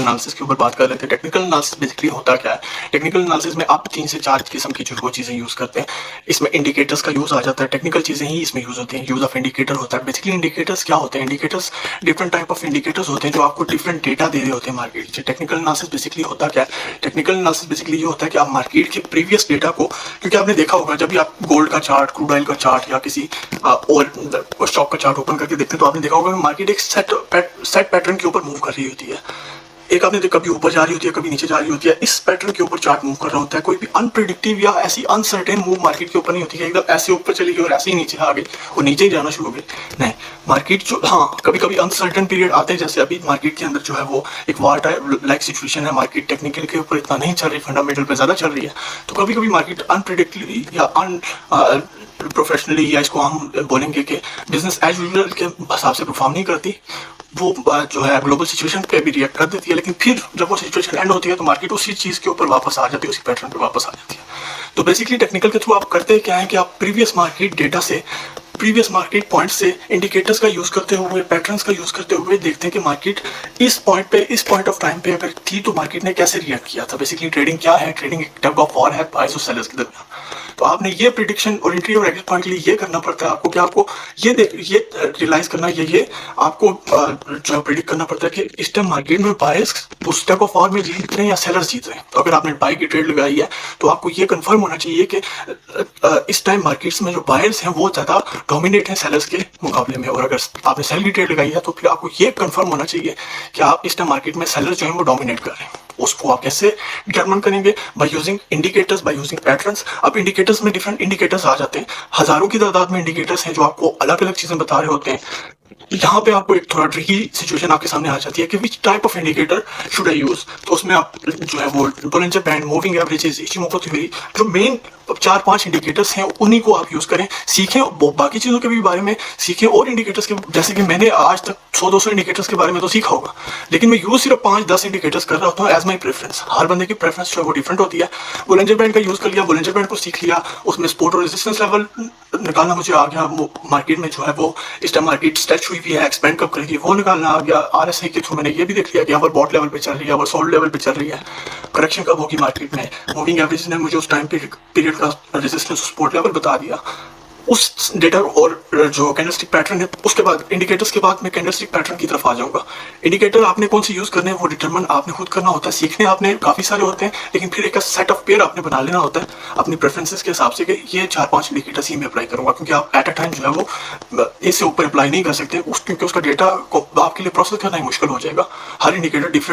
Analysis के ऊपर बात कर लेते हैं। टेक्निकल एनालिसिस बेसिकली होता क्या है? टेक्निकल एनालिसिस में आप 3 से 4 किस्म की जो चीज़ें यूज़ करते हैं। इसमें इंडिकेटर्स का यूज़ आ जाता है, टेक्निकल चीज़ें ही इसमें यूज़ होती हैं। यूज़ ऑफ इंडिकेटर होता है। बेसिकली इंडिकेटर्स क्या होते हैं? Indicators different type of indicators होते हैं जो आपको डिफरेंट डेटा दे रहे होते हैं मार्केट से। टेक्निकल एनालिसिस बेसिकली होता क्या है? टेक्निकल एनालिसिस बेसिकली ये होता है कि आप मार्केट के प्रीवियस डेटा को, क्योंकि आपने देखा होगा जब भी आप गोल्ड का चार्ट, क्रूड ऑयल का चार्ट या किसी और स्टॉक का चार्ट ओपन करके देखते हैं तो आपने देखा होगा मार्केट एक सेट पैटर्न के ऊपर मूव कर रही होती है। एक आपने कभी ऊपर जा रही होती है, कभी नीचे जा रही होती है। इस पैटर्न के ऊपर चार्ट मूव कर रहा होता है। कोई भी अनप्रेडिक्टिव या ऐसी अनसर्टेन मूव मार्केट के ऊपर नहीं होती है एकदम ऐसे ऊपर चली गई और ऐसे ही नीचे आ गई और नीचे ही जाना शुरू हो गई। नहीं, मार्केट जो कभी कभी अनसर्टेन पीरियड आते हैं, जैसे अभी मार्केट के अंदर जो है वो एक वार टाइप लाइक सिचुएशन है। मार्केट टेक्निकल के ऊपर इतना नहीं चल रही, फंडामेंटल पे ज़्यादा चल रही है। तो कभी कभी मार्केट अनप्रेडिक्टिवली या प्रोफेशनली, या इसको हम बोलेंगे कि बिजनेस एज यूजुअल के हिसाब से परफॉर्म नहीं करती। वो जो है ग्लोबल सिचुएशन पे भी रिएक्ट कर देती है, लेकिन फिर जब वो सिचुएशन एंड होती है तो मार्केट उसी चीज़ के ऊपर वापस आ जाती है, उसी पैटर्न पे वापस आ जाती है। तो बेसिकली टेक्निकल के थ्रू आप करते क्या है कि आप प्रीवियस मार्केट डेटा से, प्रीवियस मार्केट पॉइंट से इंडिकेटर्स का यूज़ करते हुए, पैटर्न्स का यूज़ करते हुए देखते हैं कि मार्केट इस पॉइंट पे, इस पॉइंट ऑफ टाइम पे अगर थी तो मार्केट ने कैसे रिएक्ट किया था। बेसिकली ट्रेडिंग क्या है? ट्रेडिंग एक टाइप ऑफ वॉर है बायर्स और सेलर्स के दरमियान। तो आपने ये प्रिडिक्शन और एंट्री और एग्जिट पॉइंट के लिए ये करना पड़ता है आपको कि आपको ये रियलाइज करना है, ये आपको जो प्रिडिक्ट करना पड़ता है कि इस टाइम मार्केट में बायर्स उस टाइप ऑफ वॉर में जीत रहे हैं या सेलर्स जीत रहे हैं। तो अगर आपने बाई की ट्रेड लगाई है तो आपको ये कंफर्म होना चाहिए कि इस टाइम मार्केट्स में जो बायर्स हैं वो ज़्यादा डोमिनेट हैं सेलर्स के मुकाबले में। और अगर आपने सेल की ट्रेड लगाई है तो फिर आपको ये कंफर्म होना चाहिए कि आप इस टाइम मार्केट में सेलर्स जो है वो डोमिनेट कर रहे हैं। उसको आप कैसे डिटरमाइन करेंगे? By using indicators, by using patterns. अब इंडिकेटर्स में डिफरेंट इंडिकेटर्स आ जाते हैं, हजारों की तादाद में इंडिकेटर्स हैं जो आपको अलग अलग चीजें बता रहे होते हैं। यहाँ पे आपको एक थोड़ा ट्रिकी सिचुएशन आपके सामने आ जाती है कि which type of indicator should I use. तो उसमें आप जो है वो Bollinger band, moving averages, Ichimoku theory, जो मेन 4-5 इंडिकेटर्स हैं उन्हीं को आप यूज करें। सीखें बाकी चीजों के भी बारे में सीखें और इंडिकेटर्स के, जैसे कि मैंने आज तक 100-200 इंडिकेटर्स के बारे में तो सीखा होगा, लेकिन मैं यूज सिर्फ 5-10 इंडिकेटर्स कर रहा होता हूँ एज माई प्रेफरेंस। हर बंदे की प्रेफरेंस जो है वो डिफरेंट होती है। बोलिंजर बैंड का यूज कर लिया, बोलिंजर बैंड को सीख लिया, उसमें सपोर्ट और रेजिस्टेंस लेवल निकालना मुझे आ गया। मार्केट में जो है वो इस टाइम मार्केट स्ट्रेच हुई भी है, एक्सपेंड कब करेगी वो निकालना आ गया। RSI के थ्रू मैंने ये भी देख लिया कि यहाँ पर बॉट लेवल पे चल रही है, यहाँ पर सोल्ड लेवल पे चल रही है, करेक्शन कब होगी मार्केट में। मूविंग एवरेज ने मुझे उस टाइम पीरियड का रेजिस्टेंस सपोर्ट लेवल बता दिया। उस डेटा और जो कैंडलस्टिक पैटर्न है उसके बाद, इंडिकेटर्स के बाद मैं कैंडलस्टिक पैटर्न की तरफ आ जाऊंगा। इंडिकेटर आपने कौन से यूज करने हैं वो डिटरमाइन आपने खुद करना होता है। सीखने आपने काफी सारे होते हैं, लेकिन फिर एक सेट ऑफ पेयर आपने बना लेना होता है अपनी प्रेफरेंसेस के हिसाब से कि ये 4-5 इंडिकेटर्स ही मैं अप्लाई करूंगा, क्योंकि आप एट अ टाइम जो है वो इससे ऊपर अप्लाई नहीं कर सकते क्योंकि उसका डेटा को आपके लिए प्रोसेस करना ही मुश्किल हो जाएगा। हर इंडिकेटर डिफरेंट